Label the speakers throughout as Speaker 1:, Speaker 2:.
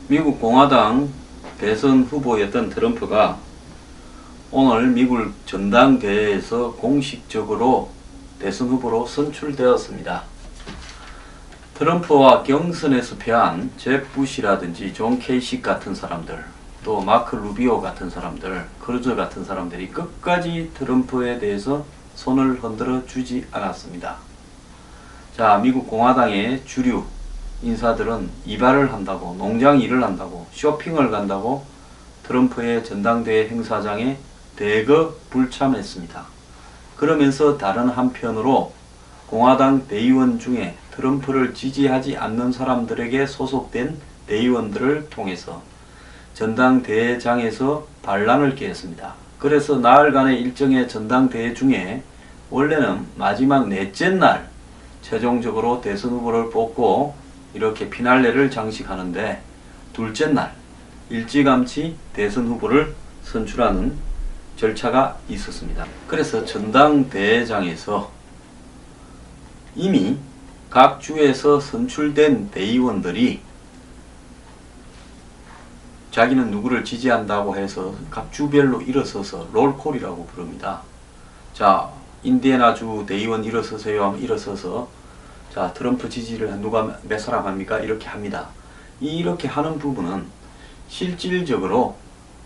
Speaker 1: 미국 공화당 대선 후보였던 트럼프가 오늘 미국 전당대회에서 공식적으로 대선 후보로 선출되었습니다. 트럼프와 경선에서 패한 잽 부시라든지 존 케이식 같은 사람들, 또 마크 루비오 같은 사람들, 크루저 같은 사람들이 끝까지 트럼프에 대해서 손을 흔들어 주지 않았습니다. 자, 미국 공화당의 주류 인사들은 이발을 한다고, 농장 일을 한다고, 쇼핑을 간다고 트럼프의 전당대회 행사장에 대거 불참했습니다. 그러면서 다른 한편으로 공화당 대의원 중에 트럼프를 지지하지 않는 사람들에게 소속된 대의원들을 통해서 전당대회장에서 반란을 깨했습니다. 그래서 나흘간의 일정의 전당대회 중에 원래는 마지막 넷째 날 최종적으로 대선 후보를 뽑고 이렇게 피날레를 장식하는데, 둘째 날 일찌감치 대선 후보를 선출하는 절차가 있었습니다. 그래서 전당대회장에서 이미 각 주에서 선출된 대의원들이 자기는 누구를 지지한다고 해서 각 주별로 일어서서 롤콜이라고 부릅니다. 자, 인디애나주 대의원 일어서세요 하면 일어서서, 자, 트럼프 지지를 누가 몇 사람 합니까? 이렇게 합니다. 이렇게 하는 부분은 실질적으로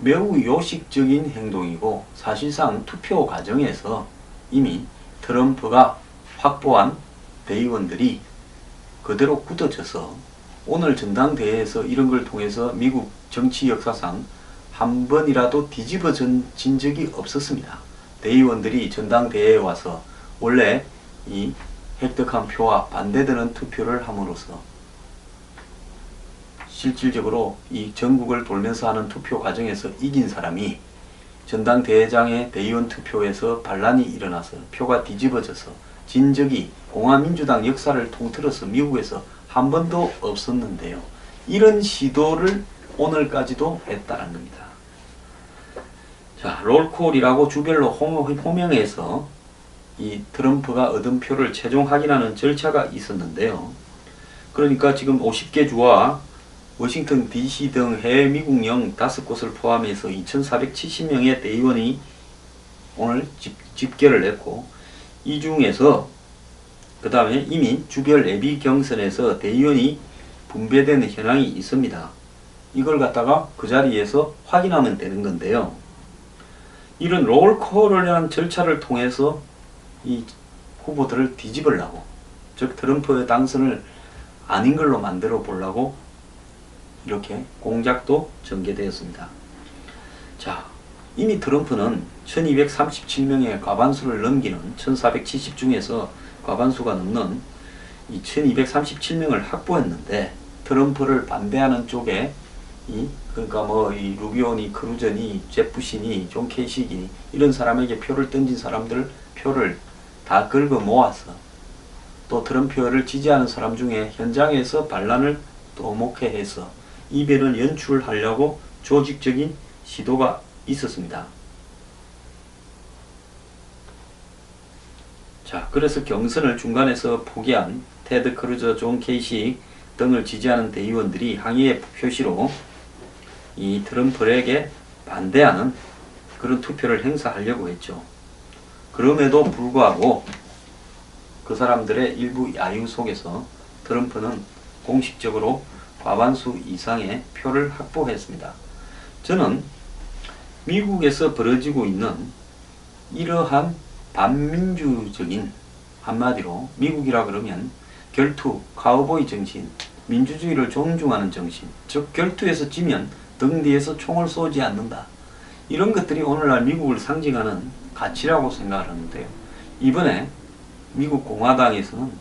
Speaker 1: 매우 요식적인 행동이고, 사실상 투표 과정에서 이미 트럼프가 확보한 대의원들이 그대로 굳어져서 오늘 전당대회에서 이런 걸 통해서 미국 정치 역사상 한 번이라도 뒤집어진 적이 없었습니다. 대의원들이 전당대회에 와서 원래 이 획득한 표와 반대되는 투표를 함으로써 실질적으로 이 전국을 돌면서 하는 투표 과정에서 이긴 사람이 전당대회장의 대의원 투표에서 반란이 일어나서 표가 뒤집어져서 진 적이 공화민주당 역사를 통틀어서 미국에서 한 번도 없었는데요. 이런 시도를 오늘까지도 했다는 겁니다. 자, 롤콜이라고 주별로 호명해서 이 트럼프가 얻은 표를 최종 확인하는 절차가 있었는데요. 그러니까 지금 50개 주와 워싱턴 DC 등 해외 미국령 5곳을 포함해서 2470명의 대의원이 오늘 집결을 했고, 이 중에서 그 다음에 이미 주별 예비 경선에서 대의원이 분배되는 현황이 있습니다. 이걸 갖다가 그 자리에서 확인하면 되는 건데요. 이런 롤콜을 한 절차를 통해서 이 후보들을 뒤집으려고, 즉 트럼프의 당선을 아닌 걸로 만들어 보려고 이렇게 공작도 전개되었습니다. 자, 이미 트럼프는 1237명의 과반수를 넘기는 1470 중에서 과반수가 넘는 이 1237명을 확보했는데, 트럼프를 반대하는 쪽에 그러니까 뭐 이 루비오니, 크루저니, 잽 부시니, 존 케이식이 이런 사람에게 표를 던진 사람들 표를 다 긁어 모아서 또 트럼프를 지지하는 사람 중에 현장에서 반란을 도모케 해서 이변을 연출하려고 조직적인 시도가 있었습니다. 자, 그래서 경선을 중간에서 포기한 테드 크루저, 존 케이식 등을 지지하는 대의원들이 항의의 표시로 이 트럼프에게 반대하는 그런 투표를 행사하려고 했죠. 그럼에도 불구하고 그 사람들의 일부 야유 속에서 트럼프는 공식적으로 과반수 이상의 표를 확보했습니다. 저는 미국에서 벌어지고 있는 이러한 반민주적인, 한마디로 미국이라 그러면 결투, 카우보이 정신, 민주주의를 존중하는 정신, 즉 결투에서 지면 등 뒤에서 총을 쏘지 않는다, 이런 것들이 오늘날 미국을 상징하는 가치라고 생각하는데요. 이번에 미국 공화당에서는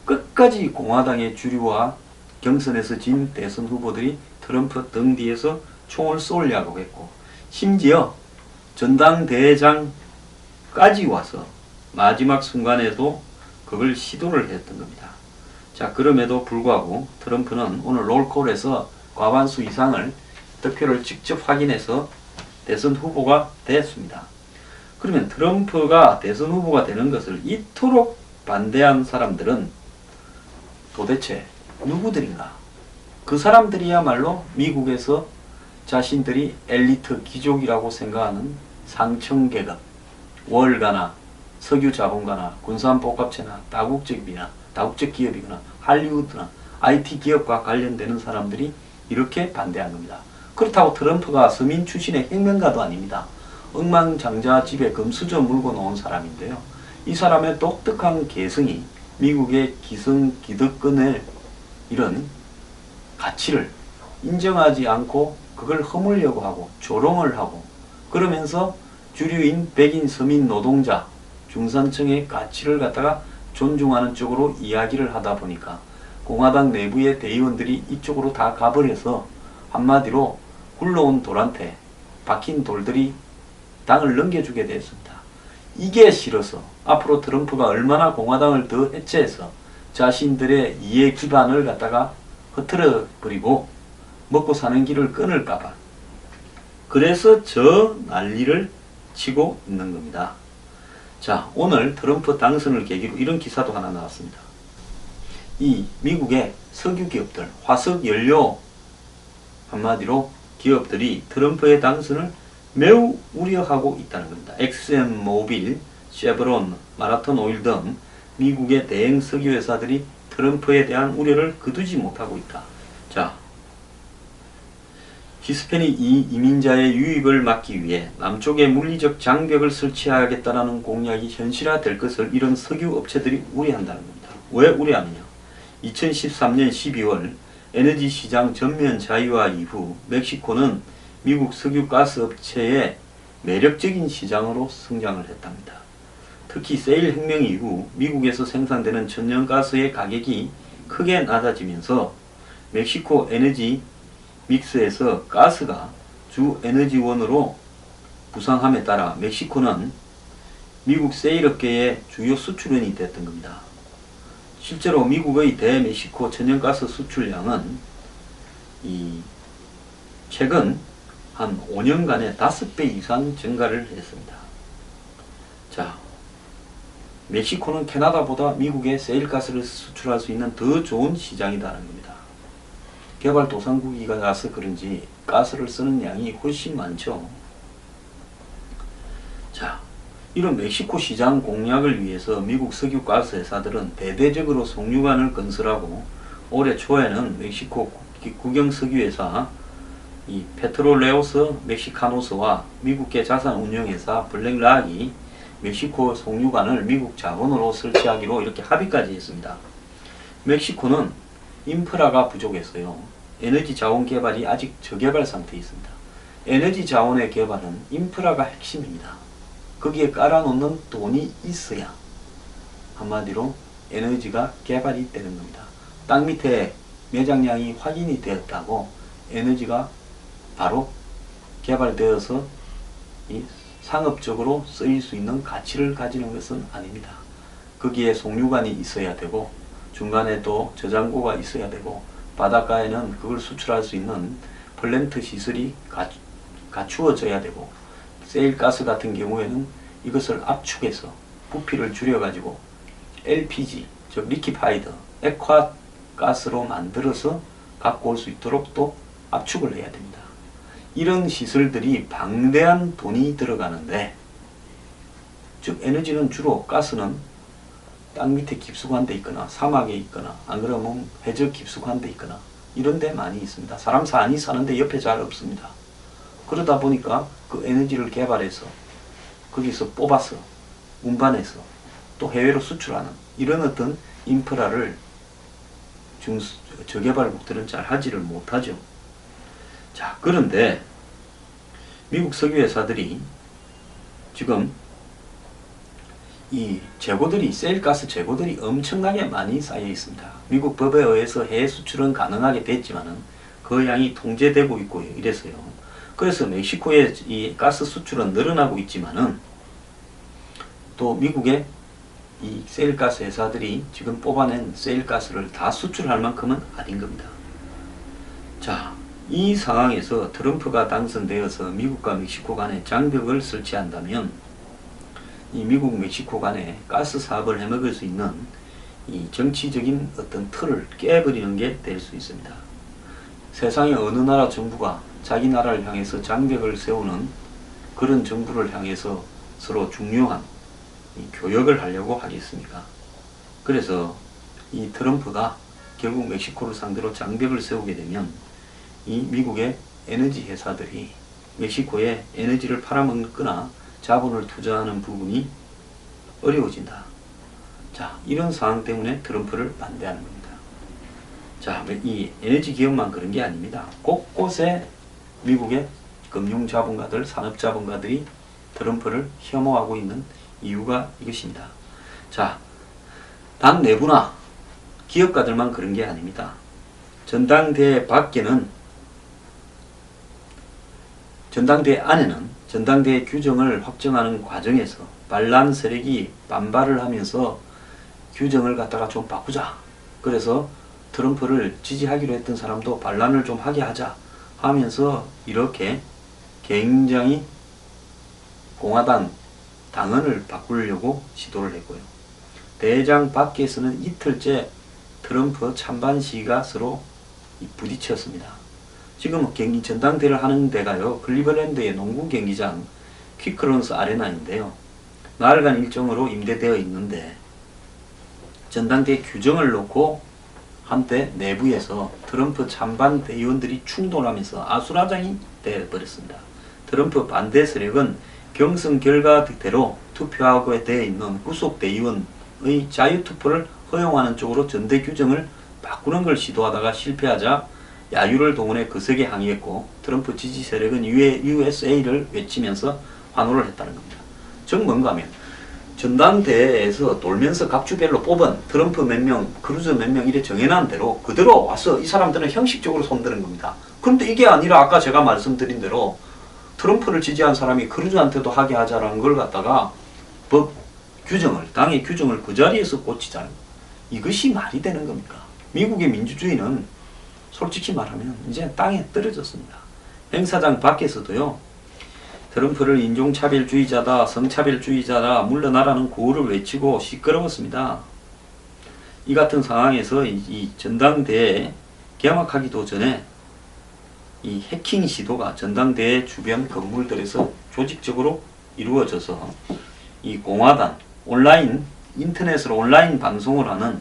Speaker 1: 끝까지 공화당의 주류와 경선에서 진 대선 후보들이 트럼프 등 뒤에서 총을 쏘려고 했고, 심지어 전당대회장까지 와서 마지막 순간에도 그걸 시도를 했던 겁니다. 자, 그럼에도 불구하고 트럼프는 오늘 롤콜에서 과반수 이상을 득표를 직접 확인해서 대선 후보가 됐습니다. 그러면 트럼프가 대선 후보가 되는 것을 이토록 반대한 사람들은 도대체 누구들인가? 그 사람들이야말로 미국에서 자신들이 엘리트 귀족이라고 생각하는 상층계급, 월가나 석유 자본가나 군산복합체나 다국적 기업이거나 할리우드나 IT 기업과 관련되는 사람들이 이렇게 반대한 겁니다. 그렇다고 트럼프가 서민 출신의 혁명가도 아닙니다. 억만장자 집에 금수저 물고 놓은 사람인데요. 이 사람의 독특한 개성이 미국의 기득권의 이런 가치를 인정하지 않고 그걸 허물려고 하고 조롱을 하고 그러면서 주류인 백인 서민 노동자 중산층의 가치를 갖다가 존중하는 쪽으로 이야기를 하다 보니까 공화당 내부의 대의원들이 이쪽으로 다 가버려서 한마디로 굴러온 돌한테 박힌 돌들이 당을 넘겨주게 됐습니다. 이게 싫어서 앞으로 트럼프가 얼마나 공화당을 더 해체해서 자신들의 이해 기반을 갖다가 흐트러 버리고 먹고 사는 길을 끊을까봐 그래서 저 난리를 치고 있는 겁니다. 자, 오늘 트럼프 당선을 계기로 이런 기사도 하나 나왔습니다. 이 미국의 석유 기업들, 화석 연료 한마디로 기업들이 트럼프의 당선을 매우 우려하고 있다는 겁니다. 엑스엠모빌, 쉐브론, 마라톤 오일 등 미국의 대형 석유 회사들이 트럼프에 대한 우려를 거두지 못하고 있다. 자, 히스패닉 이민자의 유입을 막기 위해 남쪽에 물리적 장벽을 설치하겠다는 공약이 현실화될 것을 이런 석유 업체들이 우려한다는 겁니다. 왜 우려하느냐? 2013년 12월 에너지 시장 전면 자유화 이후 멕시코는 미국 석유 가스 업체의 매력적인 시장으로 성장을 했답니다. 특히 세일 혁명 이후 미국에서 생산되는 천연가스의 가격이 크게 낮아지면서 멕시코 에너지 믹스에서 가스가 주 에너지원으로 부상함에 따라 멕시코는 미국 세일업계의 주요 수출원이 됐던 겁니다. 실제로 미국의 대멕시코 천연가스 수출량은 최근 한 5년간에 5배 이상 증가를 했습니다. 자, 멕시코는 캐나다보다 미국에 세일가스를 수출할 수 있는 더 좋은 시장이라는 겁니다. 개발도상국이라서 그런지 가스를 쓰는 양이 훨씬 많죠. 자, 이런 멕시코 시장 공략을 위해서 미국 석유가스 회사들은 대대적으로 송유관을 건설하고 올해 초에는 멕시코 국영석유회사 이 페트롤레오스 멕시카노스와 미국계 자산운용회사 블랙락이 멕시코 송유관을 미국 자본으로 설치하기로 이렇게 합의까지 했습니다. 멕시코는 인프라가 부족했어요. 에너지 자원 개발이 아직 저개발 상태에 있습니다. 에너지 자원의 개발은 인프라가 핵심입니다. 거기에 깔아놓는 돈이 있어야 한마디로 에너지가 개발이 되는 겁니다. 땅 밑에 매장량이 확인이 되었다고 에너지가 바로 개발되어서 이 상업적으로 쓰일 수 있는 가치를 가지는 것은 아닙니다. 거기에 송유관이 있어야 되고 중간에 또 저장고가 있어야 되고 바닷가에는 그걸 수출할 수 있는 플랜트 시설이 갖추어져야 되고 세일가스 같은 경우에는 이것을 압축해서 부피를 줄여가지고 LPG, 즉 리퀴파이드, 액화가스로 만들어서 갖고 올 수 있도록 또 압축을 해야 됩니다. 이런 시설들이 방대한 돈이 들어가는데, 즉 에너지는 주로 가스는 땅 밑에 깊숙한 데 있거나 사막에 있거나 안 그러면 해적 깊숙한 데 있거나 이런 데 많이 있습니다. 사람 많이 사는데 옆에 잘 없습니다. 그러다 보니까 그 에너지를 개발해서 거기서 뽑아서 운반해서 또 해외로 수출하는 이런 어떤 인프라를 저개발국들은 잘 하지를 못하죠. 자, 그런데 미국 석유회사들이 지금 이 재고들이 세일가스 재고들이 엄청나게 많이 쌓여 있습니다. 미국 법에 의해서 해외 수출은 가능하게 됐지만은 그 양이 통제되고 있고요. 이래서요. 그래서 멕시코의 이 가스 수출은 늘어나고 있지만은 또 미국의 이 세일가스 회사들이 지금 뽑아낸 세일가스를 다 수출할 만큼은 아닌 겁니다. 자, 이 상황에서 트럼프가 당선되어서 미국과 멕시코 간에 장벽을 설치한다면 이 미국 멕시코 간에 가스 사업을 해먹을 수 있는 이 정치적인 어떤 틀을 깨버리는 게 될 수 있습니다. 세상의 어느 나라 정부가 자기 나라를 향해서 장벽을 세우는 그런 정부를 향해서 서로 중요한 이 교역을 하려고 하겠습니까? 그래서 이 트럼프가 결국 멕시코를 상대로 장벽을 세우게 되면 이 미국의 에너지 회사들이 멕시코에 에너지를 팔아먹거나 자본을 투자하는 부분이 어려워진다. 자, 이런 상황 때문에 트럼프를 반대하는 겁니다. 자, 이 에너지 기업만 그런 게 아닙니다. 곳곳에 미국의 금융자본가들, 산업자본가들이 트럼프를 혐오하고 있는 이유가 이것입니다. 자, 당 내부나 기업가들만 그런 게 아닙니다. 전당대회 밖에는, 전당대회 안에는 전당대회 규정을 확정하는 과정에서 반란 세력이 반발을 하면서 규정을 갖다가 좀 바꾸자. 그래서 트럼프를 지지하기로 했던 사람도 반란을 좀 하게 하자 하면서 이렇게 굉장히 공화당 당헌을 바꾸려고 시도를 했고요. 대장 밖에서는 이틀째 트럼프 찬반 시위가 서로 부딪혔습니다. 지금 경기 전당대회를 하는 데가요, 클리블랜드의 농구 경기장 퀵크런스 아레나인데요. 나흘간 일정으로 임대되어 있는데 전당대회 규정을 놓고 한때 내부에서 트럼프 찬반 대의원들이 충돌하면서 아수라장이 되어버렸습니다. 트럼프 반대 세력은 경선 결과대로 투표하고 되어 있는 구속 대의원의 자유투표를 허용하는 쪽으로 전대 규정을 바꾸는 걸 시도하다가 실패하자 야유를 동원해 거세게 항의했고, 트럼프 지지 세력은 USA를 외치면서 환호를 했다는 겁니다. 즉 뭔가 하면 전당대회에서 돌면서 각주별로 뽑은 트럼프 몇 명, 크루즈 몇 명 이래 정해놓은 대로 그대로 와서 이 사람들은 형식적으로 손드는 겁니다. 그런데 이게 아니라 아까 제가 말씀드린 대로 트럼프를 지지한 사람이 크루즈한테도 하게 하자라는 걸 갖다가 법 규정을, 당의 규정을 그 자리에서 꽂히자는, 이것이 말이 되는 겁니까? 미국의 민주주의는 솔직히 말하면 이제 땅에 떨어졌습니다. 행사장 밖에서도요, 트럼프를 인종차별주의자다, 성차별주의자다, 물러나라는 구호를 외치고 시끄러웠습니다. 이 같은 상황에서 이 전당대회 개막하기도 전에 이 해킹 시도가 전당대회 주변 건물들에서 조직적으로 이루어져서 이 공화당 온라인, 인터넷으로 온라인 방송을 하는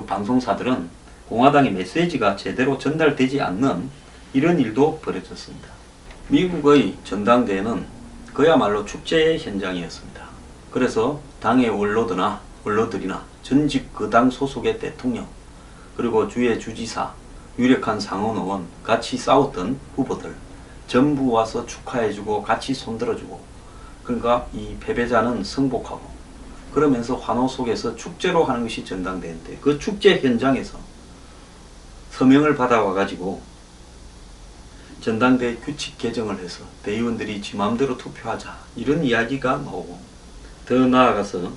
Speaker 1: 방송사들은 공화당의 메시지가 제대로 전달되지 않는 이런 일도 벌어졌습니다. 미국의 전당대회는 그야말로 축제의 현장이었습니다. 그래서 당의 원로들이나 전직 그 당 소속의 대통령, 그리고 주의 주지사, 유력한 상원의원, 같이 싸웠던 후보들 전부 와서 축하해주고 같이 손들어주고, 그러니까 이 패배자는 승복하고, 그러면서 환호 속에서 축제로 하는 것이 전당대회인데, 그 축제 현장에서 서명을 받아와가지고 전당대회 규칙 개정을 해서 대의원들이 지 마음대로 투표하자, 이런 이야기가 나오고, 더 나아가서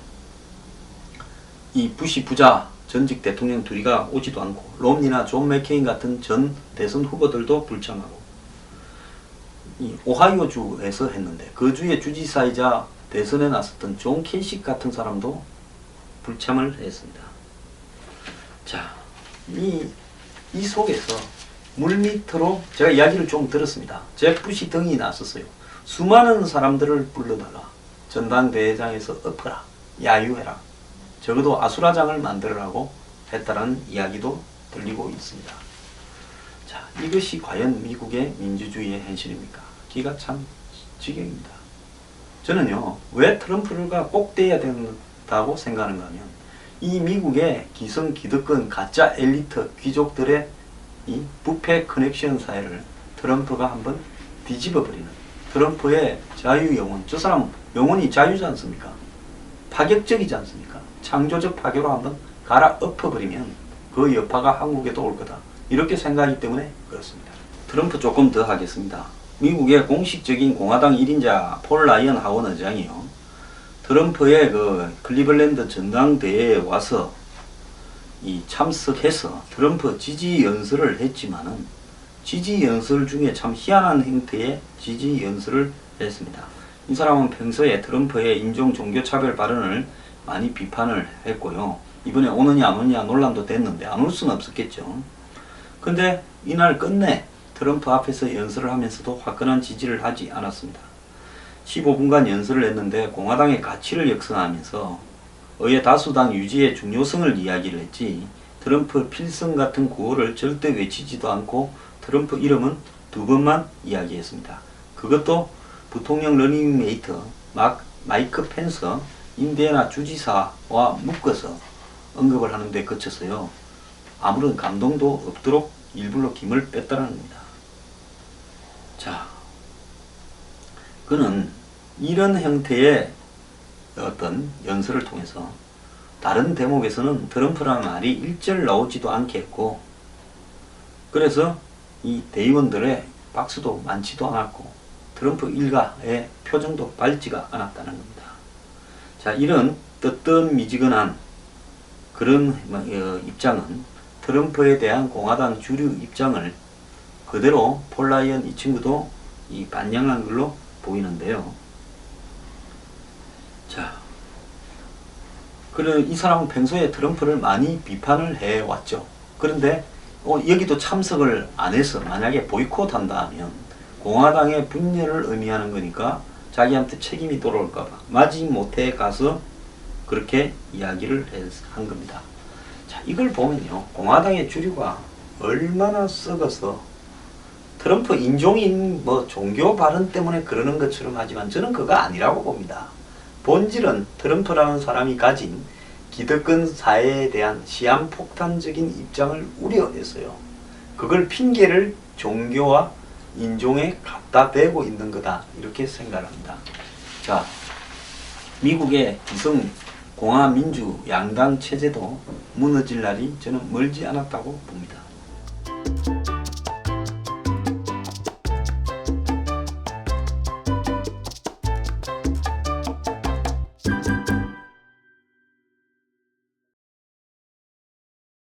Speaker 1: 이 부시 부자 전직 대통령 둘이가 오지도 않고 롬니나 존 맥케인 같은 전 대선 후보들도 불참하고, 이 오하이오주에서 했는데 그 주의 주지사이자 대선에 나섰던 존 캐식 같은 사람도 불참을 했습니다. 자, 이 속에서 물밑으로 제가 이야기를 좀 들었습니다. 잭 부시 등이 나섰어요. 수많은 사람들을 불러다가 전당대회장에서 엎어라, 야유해라, 적어도 아수라장을 만들으라고 했다는 이야기도 들리고 있습니다. 자, 이것이 과연 미국의 민주주의의 현실입니까? 기가 참 지경입니다. 저는요, 왜 트럼프가 꼭 돼야 된다고 생각하는가 하면, 이 미국의 기성기득권 가짜 엘리트 귀족들의 이 부패 커넥션 사회를 트럼프가 한번 뒤집어버리는, 트럼프의 자유영혼, 저 사람 영혼이 자유지 않습니까? 파격적이지 않습니까? 창조적 파괴로 한번 갈아엎어버리면 그 여파가 한국에도 올 거다, 이렇게 생각하기 때문에 그렇습니다. 트럼프 조금 더 하겠습니다. 미국의 공식적인 공화당 1인자 폴 라이언 하원 의장이요, 트럼프의 그 클리블랜드 전당대회에 와서 이 참석해서 트럼프 지지 연설을 했지만은, 지지 연설 중에 참 희한한 형태의 지지 연설을 했습니다. 이 사람은 평소에 트럼프의 인종 종교차별 발언을 많이 비판을 했고요. 이번에 오느냐 안 오느냐 논란도 됐는데 안 올 수는 없었겠죠. 근데 이날 끝내 트럼프 앞에서 연설을 하면서도 화끈한 지지를 하지 않았습니다. 15분간 연설을 했는데 공화당의 가치를 역선하면서 의회 다수당 유지의 중요성을 이야기를 했지, 트럼프 필승 같은 구호를 절대 외치지도 않고 트럼프 이름은 2번만 이야기했습니다. 그것도 부통령 러닝메이트 마이크 펜스 인디애나 주지사와 묶어서 언급을 하는데 그쳐서요, 아무런 감동도 없도록 일부러 김을 뺐다는 겁니다. 자, 그는 이런 형태의 어떤 연설을 통해서 다른 대목에서는 트럼프라는 말이 일절 나오지도 않게 했고, 그래서 이 대의원들의 박수도 많지도 않았고 트럼프 일가의 표정도 밝지가 않았다는 겁니다. 자, 이런 뜨뜻미지근한 그런 입장은 트럼프에 대한 공화당 주류 입장을 그대로 폴 라이언 이 친구도 반영한 걸로 보이는데요. 자, 이 사람은 평소에 트럼프를 많이 비판을 해왔죠. 그런데 여기도 참석을 안 해서 만약에 보이콧한다 하면 공화당의 분열을 의미하는 거니까 자기한테 책임이 돌아올까봐 마지못해 가서 그렇게 이야기를 한 겁니다. 자, 이걸 보면요, 공화당의 주류가 얼마나 썩어서 트럼프 인종인 종교 발언 때문에 그러는 것처럼 하지만 저는 그거 아니라고 봅니다. 본질은 트럼프라는 사람이 가진 기득권 사회에 대한 시한폭탄적인 입장을 우려해서요, 그걸 핑계를 종교와 인종에 갖다 대고 있는 거다, 이렇게 생각합니다. 자, 미국의 기성 공화민주 양당 체제도 무너질 날이 저는 멀지 않았다고 봅니다.